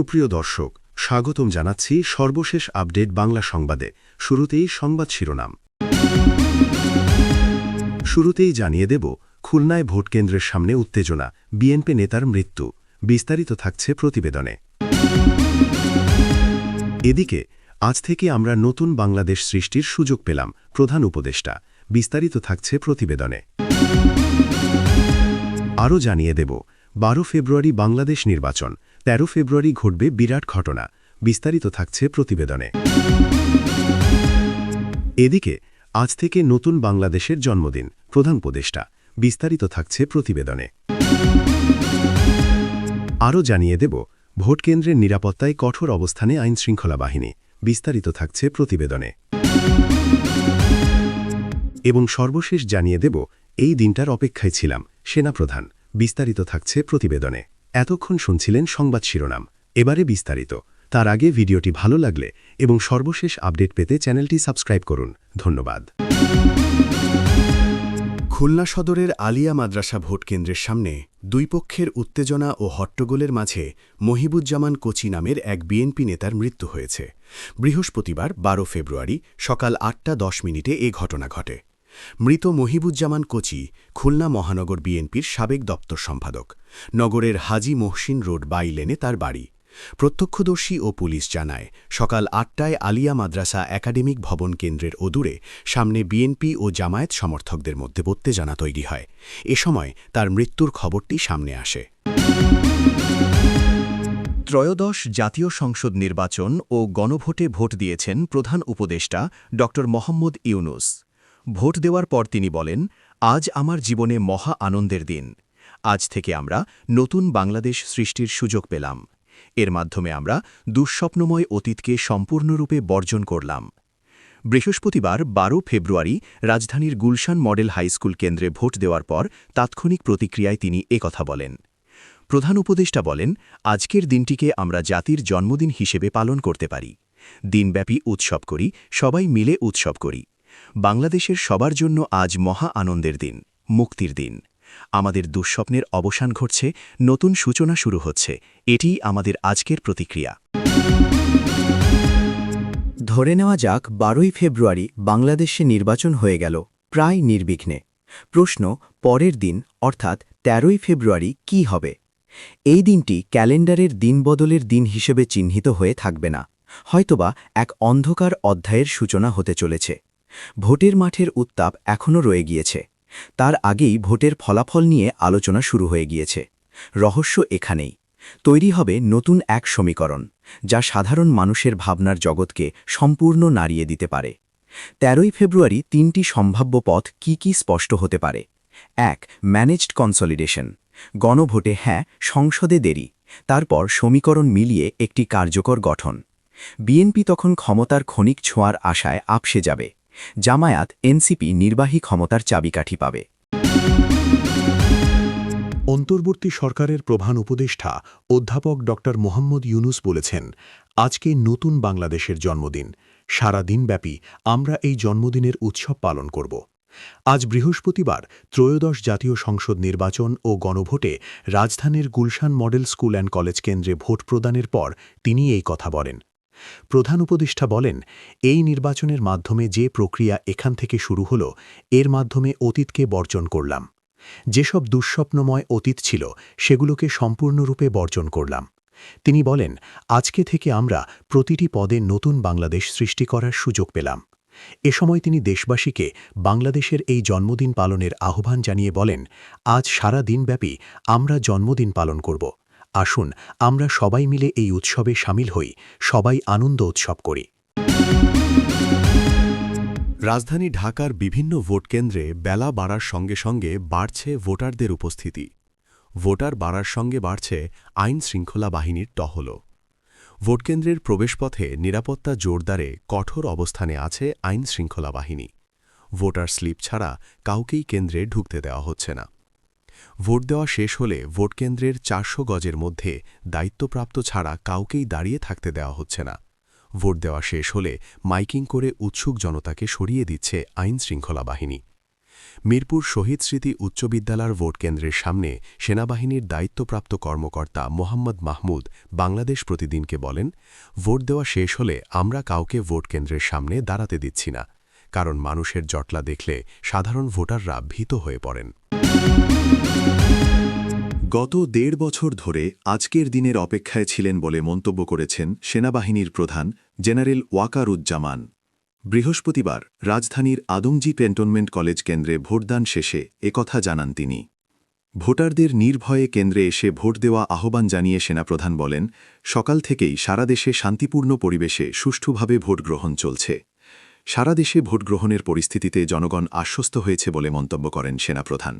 সুপ্রিয় দর্শক, স্বাগতম জানাচ্ছি সর্বশেষ আপডেট বাংলা সংবাদে। শুরুতেই সংবাদ শিরোনাম। শুরুতেই জানিয়ে দেব, খুলনায় ভোটকেন্দ্রের সামনে উত্তেজনা, বিএনপি নেতার মৃত্যু। বিস্তারিত থাকছে প্রতিবেদনে। এদিকে আজ থেকে আমরা নতুন বাংলাদেশ সৃষ্টির সুযোগ পেলাম, প্রধান উপদেষ্টা। বিস্তারিত থাকছে প্রতিবেদনে। আরও জানিয়ে দেব, 12 ফেব্রুয়ারি বাংলাদেশ নির্বাচন, 13 ফেব্রুয়ারি ঘটবে বিরাট ঘটনা। বিস্তারিত থাকছে প্রতিবেদনে। এদিকে আজ থেকে নতুন বাংলাদেশের জন্মদিন, প্রধান উপদেষ্টা। বিস্তারিত থাকছে প্রতিবেদনে। আরও জানিয়ে দেব, ভোটকেন্দ্রের নিরাপত্তায় কঠোর অবস্থানে আইনশৃঙ্খলা বাহিনী। বিস্তারিত থাকছে প্রতিবেদনে। এবং সর্বশেষ জানিয়ে দেব, এই দিনটার অপেক্ষায় ছিলাম, সেনাপ্রধান। বিস্তারিত থাকছে প্রতিবেদনে। এতক্ষণ শুনছিলেন সংবাদ শিরোনাম, এবারে বিস্তারিত। তার আগে ভিডিওটি ভালো লাগলে এবং সর্বশেষ আপডেট পেতে চ্যানেলটি সাবস্ক্রাইব করুন। ধন্যবাদ। খুলনা সদরের আলিয়া মাদ্রাসা ভোটকেন্দ্রের সামনে দুই পক্ষের উত্তেজনা ও হট্টগোলের মাঝে মহিবুজ্জামান কোচি নামের এক বিএনপি নেতার মৃত্যু হয়েছে। বৃহস্পতিবার 12 ফেব্রুয়ারি সকাল 8:10 এ ঘটনা ঘটে। মৃত মহিবুজ্জামান কোচি খুলনা মহানগর বিএনপির সাবেক দপ্তর সম্পাদক। নগরের হাজি মহসিন রোড বাই লেনে তার বাড়ি। প্রত্যক্ষদর্শী ও পুলিশ জানায়, সকাল 8টায় আলিয়া মাদ্রাসা একাডেমিক ভবন কেন্দ্রের অদূরে সামনে বিএনপি ও জামায়াত সমর্থকদের মধ্যে উত্তেজনা তৈরি হয়। এ সময় তার মৃত্যুর খবরটি সামনে আসে। ত্রয়োদশ জাতীয় সংসদ নির্বাচন ও গণভোটে ভোট দিয়েছেন প্রধান উপদেষ্টা ড মোহাম্মদ ইউনূস। ভোট দেওয়ার পর তিনি বলেন, আজ আমার জীবনে মহা আনন্দের দিন। আজ থেকে আমরা নতুন বাংলাদেশ সৃষ্টির সুযোগ পেলাম। এর মাধ্যমে আমরা দুঃস্বপ্নময় অতীতকে সম্পূর্ণরূপে বর্জন করলাম। বৃহস্পতিবার 12 ফেব্রুয়ারি রাজধানীর গুলশান মডেল হাইস্কুল কেন্দ্রে ভোট দেওয়ার পর তাৎক্ষণিক প্রতিক্রিয়ায় তিনি একথা বলেন। প্রধান উপদেষ্টা বলেন, আজকের দিনটিকে আমরা জাতির জন্মদিন হিসেবে পালন করতে পারি। দিনব্যাপী উৎসব করি, সবাই মিলে উৎসব করি। বাংলাদেশের সবার জন্য আজ মহা আনন্দের দিন, মুক্তির দিন। আমাদের দুঃস্বপ্নের অবসান ঘটছে, নতুন সূচনা শুরু হচ্ছে। এটিই আমাদের আজকের প্রতিক্রিয়া। ধরে নেওয়া যাক 12 ফেব্রুয়ারি বাংলাদেশে নির্বাচন হয়ে গেল প্রায় নির্বিঘ্নে। প্রশ্ন, পরের দিন অর্থাৎ 13 ফেব্রুয়ারি কি হবে? এই দিনটি ক্যালেন্ডারের দিনবদলের দিন হিসেবে চিহ্নিত হয়ে থাকবে না, হয়তোবা এক অন্ধকার অধ্যায়ের সূচনা হতে চলেছে। ভোটের মাঠের উত্তাপ এখনও রয়ে গিয়েছে। তার আগেই ভোটের ফলাফল নিয়ে আলোচনা শুরু হয়ে গিয়েছে। রহস্য এখানেই, তৈরি হবে নতুন এক সমীকরণ, যা সাধারণ মানুষের ভাবনার জগৎকে সম্পূর্ণ নাড়িয়ে দিতে পারে। 13 ফেব্রুয়ারি 3টি সম্ভাব্য পথ কি স্পষ্ট হতে পারে। 1. Managed consolidation. গণভোটে হ্যাঁ, সংসদে দেরি, তারপর সমীকরণ মিলিয়ে একটি কার্যকর গঠন। বিএনপি তখন ক্ষমতার ক্ষণিক ছোঁয়ার আশায় আপসে যাবে। জামায়াত এনসিপি নির্বাহী ক্ষমতার চাবিকাঠি পাবে। অন্তর্বর্তী সরকারের প্রধান উপদেষ্টা অধ্যাপক ড মোহাম্মদ ইউনূস বলেছেন, আজকে নতুন বাংলাদেশের জন্মদিন। সারা দিনব্যাপী আমরা এই জন্মদিনের উৎসব পালন করব। আজ বৃহস্পতিবার ত্রয়োদশ জাতীয় সংসদ নির্বাচন ও গণভোটে রাজধানীর Gulshan model school and college কেন্দ্রে ভোট প্রদানের পর তিনি এই কথা বলেন। প্রধান উপদেষ্টা বলেন, এই নির্বাচনের মাধ্যমে যে প্রক্রিয়া এখান থেকে শুরু হল, এর মাধ্যমে অতীতকে বর্জন করলাম। যেসব দুঃস্বপ্নময় অতীত ছিল, সেগুলোকে সম্পূর্ণরূপে বর্জন করলাম। তিনি বলেন, আজকে থেকে আমরা প্রতিটি পদে নতুন বাংলাদেশ সৃষ্টি করার সুযোগ পেলাম। এ সময় তিনি দেশবাসীকে বাংলাদেশের এই জন্মদিন পালনের আহ্বান জানিয়ে বলেন, আজ সারা দিনব্যাপী আমরা জন্মদিন পালন করব। আসুন আমরা সবাই মিলে এই উৎসবে সামিল হই, সবাই আনন্দ উৎসব করি। রাজধানী ঢাকার বিভিন্ন ভোটকেন্দ্রে বেলা বাড়ার সঙ্গে সঙ্গে বাড়ছে ভোটারদের উপস্থিতি। ভোটার বাড়ার সঙ্গে বাড়ছে আইন শৃঙ্খলা বাহিনীর টহলও। ভোটকেন্দ্রের প্রবেশপথে নিরাপত্তা জোরদারে কঠোর অবস্থানে আছে আইন শৃঙ্খলা বাহিনী। ভোটার স্লিপ ছাড়া কাউকেই কেন্দ্রে ঢুকতে দেওয়া হচ্ছে না। ভোট দেওয়া শেষ হলে ভোটকেন্দ্রের 400 গজের মধ্যে দায়িত্বপ্রাপ্ত ছাড়া কাউকেই দাঁড়িয়ে থাকতে দেওয়া হচ্ছে না। ভোট দেওয়া শেষ হলে মাইকিং করে উৎসুক জনতাকে সরিয়ে দিচ্ছে আইন শৃঙ্খলা বাহিনী। মিরপুর শহীদ স্মৃতি উচ্চ বিদ্যালয়ের ভোট কেন্দ্রের সামনে সেনাবাহিনীর দায়িত্বপ্রাপ্ত কর্মকর্তা মোহাম্মদ মাহমুদ বাংলাদেশ প্রতিদিনকে বলেন, ভোট দেওয়া শেষ হলে আমরা কাউকে ভোট কেন্দ্রের সামনে দাঁড়াতে দিচ্ছি না, কারণ মানুষের জটলা দেখলে সাধারণ ভোটাররা ভীত হয়ে পড়েন। গত ১.৫ বছর ধরে আজকের দিনের অপেক্ষায় ছিলেন বলে মন্তব্য করেছেন সেনাবাহিনীর প্রধান জেনারেল ওয়াকারুজ্জামান। বৃহস্পতিবার রাজধানীর আদমজী ক্যান্টনমেন্ট কলেজ কেন্দ্রে ভোটদান শেষে একথা জানান তিনি। ভোটারদের নির্ভয়ে কেন্দ্রে এসে ভোট দেওয়া আহ্বান জানিয়ে সেনাপ্রধান বলেন, সকাল থেকেই সারা দেশে শান্তিপূর্ণ পরিবেশে সুষ্ঠুভাবে ভোট গ্রহণ চলছে। সারা দেশে ভোট গ্রহণের পরিস্থিতিতে জনগণ আশ্বস্ত হয়েছে বলে মন্তব্য করেন সেনাপ্রধান।